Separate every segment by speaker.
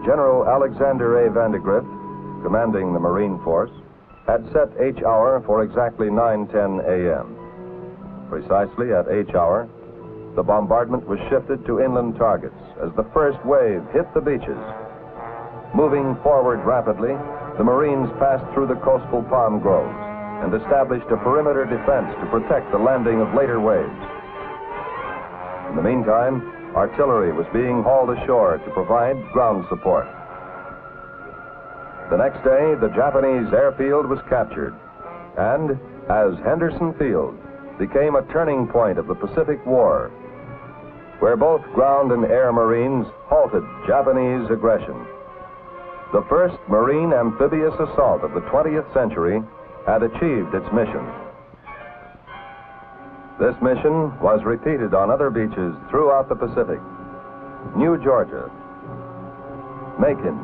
Speaker 1: General Alexander A. Vandegrift, commanding the Marine Force, had set H hour for exactly 9:10 a.m. Precisely at H hour, the bombardment was shifted to inland targets as the first wave hit the beaches. Moving forward rapidly, the Marines passed through the coastal palm groves and established a perimeter defense to protect the landing of later waves. In the meantime, artillery was being hauled ashore to provide ground support. The next day, the Japanese airfield was captured, and as Henderson Field became a turning point of the Pacific War, where both ground and air Marines halted Japanese aggression. The first Marine amphibious assault of the 20th century had achieved its mission. This mission was repeated on other beaches throughout the Pacific: New Georgia, Macon,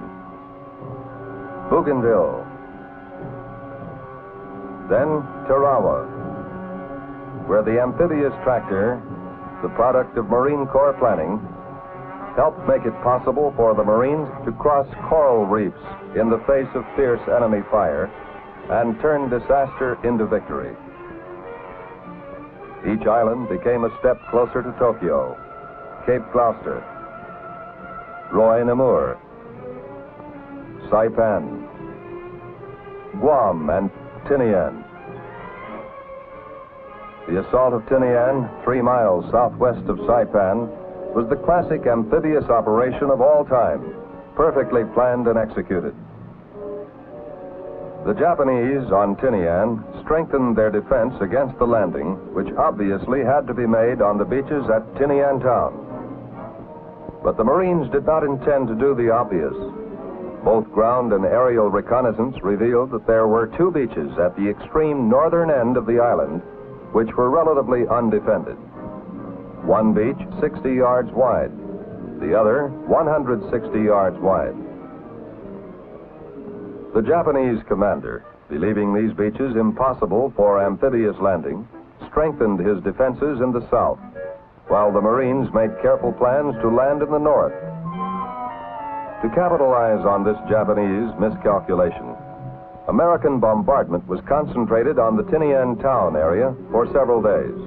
Speaker 1: Bougainville, then Tarawa, where the amphibious tractor, the product of Marine Corps planning, helped make it possible for the Marines to cross coral reefs in the face of fierce enemy fire and turn disaster into victory. Each island became a step closer to Tokyo, Cape Gloucester, Roy Namur, Saipan, Guam, and Tinian. The assault of Tinian, 3 miles southwest of Saipan, was the classic amphibious operation of all time, perfectly planned and executed. The Japanese on Tinian strengthened their defense against the landing, which obviously had to be made on the beaches at Tinian town. But the Marines did not intend to do the obvious. Both ground and aerial reconnaissance revealed that there were 2 beaches at the extreme northern end of the island which were relatively undefended. One beach 60 yards wide, the other 160 yards wide. The Japanese commander, believing these beaches impossible for amphibious landing, strengthened his defenses in the south, while the Marines made careful plans to land in the north. To capitalize on this Japanese miscalculation, American bombardment was concentrated on the Tinian town area for several days.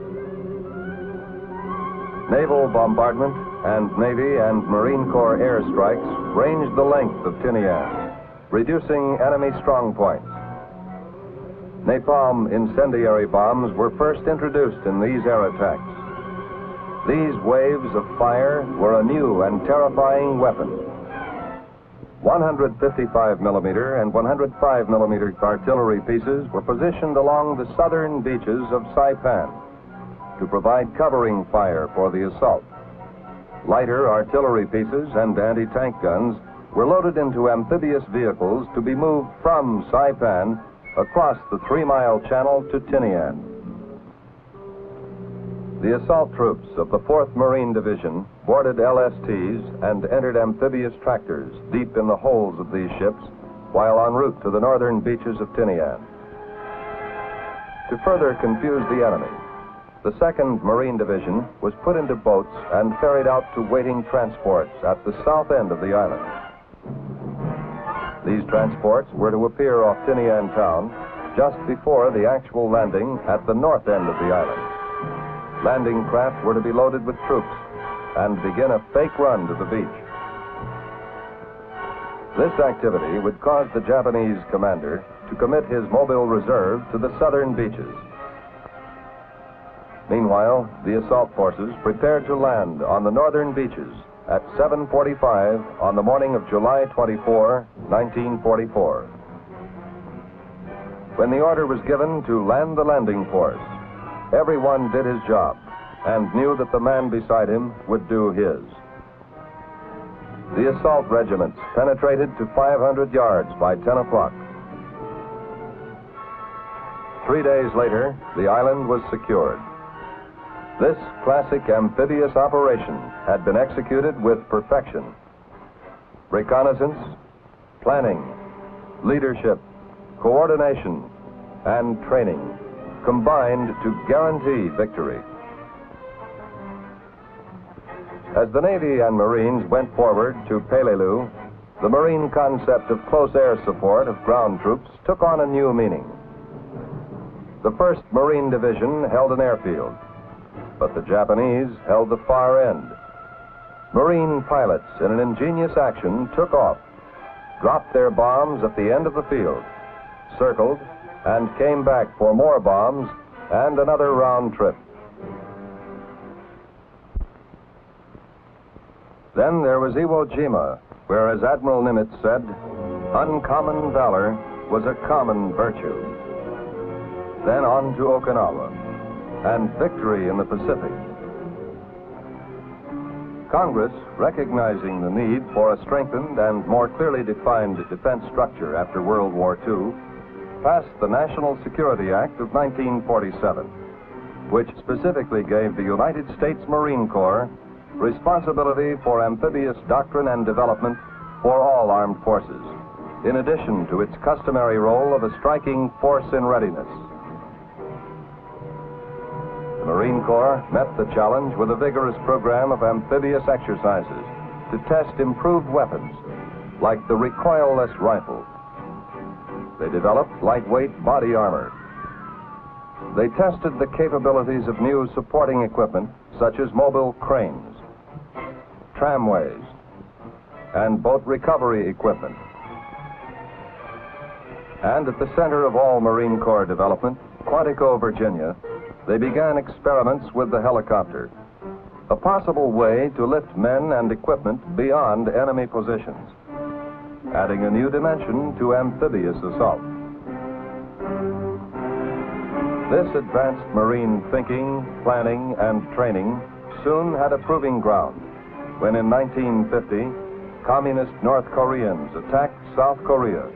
Speaker 1: Naval bombardment and Navy and Marine Corps airstrikes ranged the length of Tinian, reducing enemy strong points. Napalm incendiary bombs were first introduced in these air attacks. These waves of fire were a new and terrifying weapon. 155 millimeter and 105 millimeter artillery pieces were positioned along the southern beaches of Saipan to provide covering fire for the assault. Lighter artillery pieces and anti-tank guns were loaded into amphibious vehicles to be moved from Saipan across the 3-mile channel to Tinian. The assault troops of the 4th Marine Division boarded LSTs and entered amphibious tractors deep in the holds of these ships while en route to the northern beaches of Tinian. To further confuse the enemy, the 2nd Marine Division was put into boats and ferried out to waiting transports at the south end of the island. These transports were to appear off Tinian town just before the actual landing at the north end of the island. Landing craft were to be loaded with troops and begin a fake run to the beach. This activity would cause the Japanese commander to commit his mobile reserve to the southern beaches. Meanwhile, the assault forces prepared to land on the northern beaches at 7:45 on the morning of July 24, 1944. When the order was given to land the landing force, everyone did his job and knew that the man beside him would do his. The assault regiments penetrated to 500 yards by 10 o'clock. 3 days later, the island was secured. This classic amphibious operation had been executed with perfection. Reconnaissance, planning, leadership, coordination, and training combined to guarantee victory. As the Navy and Marines went forward to Peleliu, the Marine concept of close air support of ground troops took on a new meaning. The 1st Marine Division held an airfield, but the Japanese held the far end. Marine pilots, in an ingenious action, took off, dropped their bombs at the end of the field, circled, and came back for more bombs and another round trip. Then there was Iwo Jima, where, as Admiral Nimitz said, uncommon valor was a common virtue. Then on to Okinawa, and victory in the Pacific. Congress, recognizing the need for a strengthened and more clearly defined defense structure after World War II, passed the National Security Act of 1947, which specifically gave the United States Marine Corps responsibility for amphibious doctrine and development for all armed forces, in addition to its customary role of a striking force in readiness. The Marine Corps met the challenge with a vigorous program of amphibious exercises to test improved weapons, like the recoilless rifle. They developed lightweight body armor. They tested the capabilities of new supporting equipment, such as mobile cranes, tramways, and boat recovery equipment. And at the center of all Marine Corps development, Quantico, Virginia, they began experiments with the helicopter, a possible way to lift men and equipment beyond enemy positions, adding a new dimension to amphibious assault. This advanced Marine thinking, planning, and training soon had a proving ground when in 1950, Communist North Koreans attacked South Korea.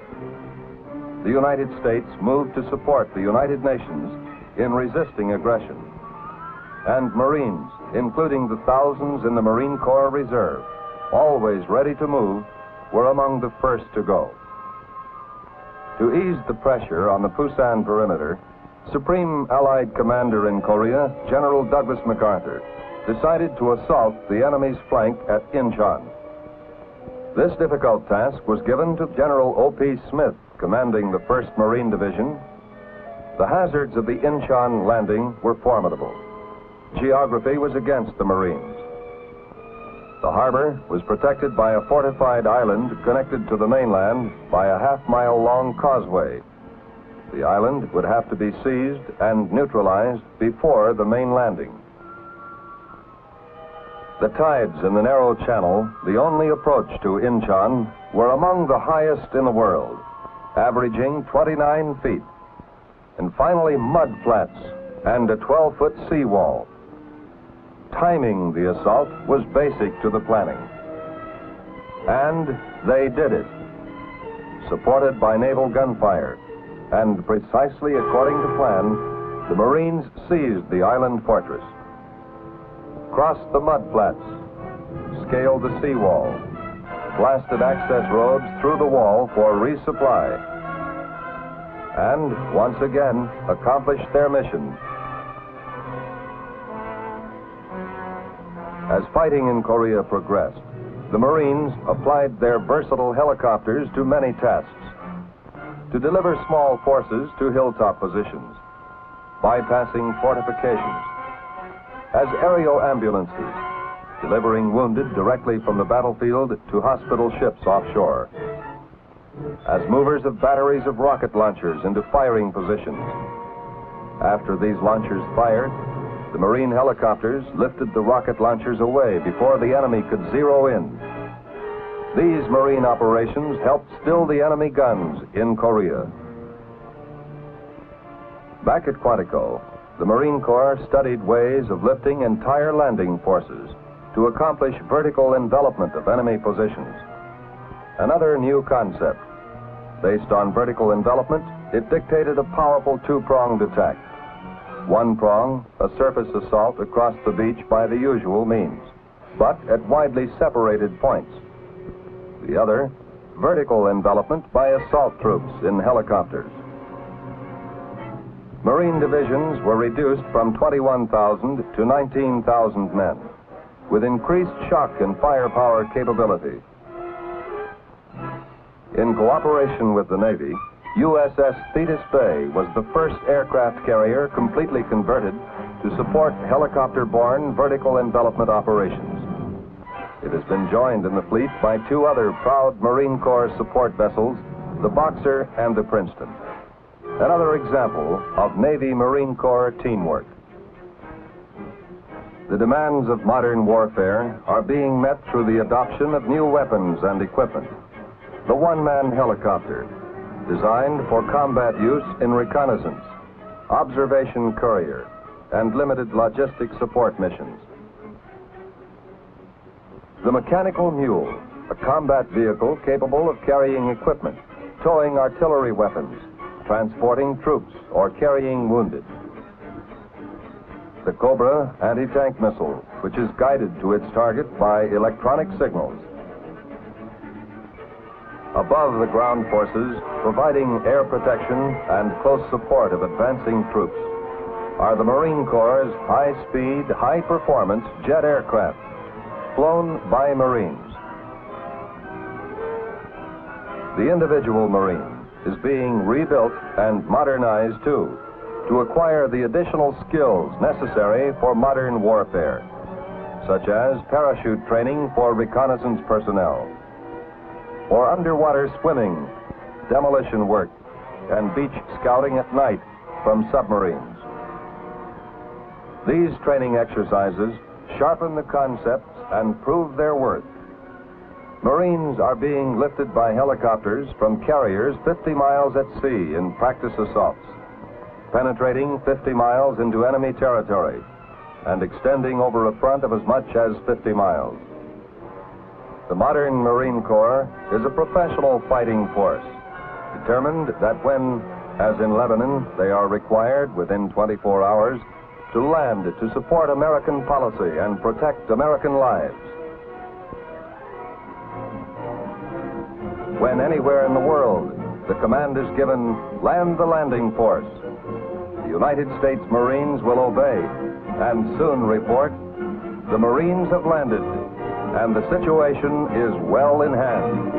Speaker 1: The United States moved to support the United Nations in resisting aggression, and Marines, including the thousands in the Marine Corps Reserve, always ready to move, were among the first to go. To ease the pressure on the Pusan perimeter, Supreme Allied Commander in Korea, General Douglas MacArthur, decided to assault the enemy's flank at Incheon. This difficult task was given to General O.P. Smith, commanding the 1st Marine Division. The hazards of the Incheon landing were formidable. Geography was against the Marines. The harbor was protected by a fortified island connected to the mainland by a half-mile-long causeway. The island would have to be seized and neutralized before the main landing. The tides in the narrow channel, the only approach to Incheon, were among the highest in the world, averaging 29 feet. And finally, mud flats and a 12-foot seawall. Timing the assault was basic to the planning. And they did it, supported by naval gunfire. And precisely according to plan, the Marines seized the island fortress, crossed the mud flats, scaled the seawall, blasted access roads through the wall for resupply, and once again accomplished their mission. As fighting in Korea progressed, the Marines applied their versatile helicopters to many tasks: to deliver small forces to hilltop positions, bypassing fortifications, as aerial ambulances, delivering wounded directly from the battlefield to hospital ships offshore, as movers of batteries of rocket launchers into firing positions. After these launchers fired, the Marine helicopters lifted the rocket launchers away before the enemy could zero in. These Marine operations helped still the enemy guns in Korea. Back at Quantico, the Marine Corps studied ways of lifting entire landing forces to accomplish vertical envelopment of enemy positions. Another new concept. Based on vertical envelopment, it dictated a powerful two-pronged attack. One prong, a surface assault across the beach by the usual means, but at widely separated points. The other, vertical envelopment by assault troops in helicopters. Marine divisions were reduced from 21,000 to 19,000 men, with increased shock and firepower capability. In cooperation with the Navy, USS Thetis Bay was the first aircraft carrier completely converted to support helicopter-borne vertical envelopment operations. It has been joined in the fleet by two other proud Marine Corps support vessels, the Boxer and the Princeton. Another example of Navy Marine Corps teamwork. The demands of modern warfare are being met through the adoption of new weapons and equipment. The one-man helicopter, designed for combat use in reconnaissance, observation courier, and limited logistic support missions. The mechanical mule, a combat vehicle capable of carrying equipment, towing artillery weapons, transporting troops, or carrying wounded. The Cobra anti-tank missile, which is guided to its target by electronic signals. Above the ground forces, providing air protection and close support of advancing troops, are the Marine Corps' high-speed, high-performance jet aircraft, flown by Marines. The individual Marine is being rebuilt and modernized too, to acquire the additional skills necessary for modern warfare, such as parachute training for reconnaissance personnel, or underwater swimming, demolition work, and beach scouting at night from submarines. These training exercises sharpen the concepts and prove their worth. Marines are being lifted by helicopters from carriers 50 miles at sea in practice assaults, penetrating 50 miles into enemy territory and extending over a front of as much as 50 miles. The modern Marine Corps is a professional fighting force, determined that when, as in Lebanon, they are required within 24 hours to land to support American policy and protect American lives. When anywhere in the world the command is given, land the landing force, the United States Marines will obey and soon report, the Marines have landed and the situation is well in hand.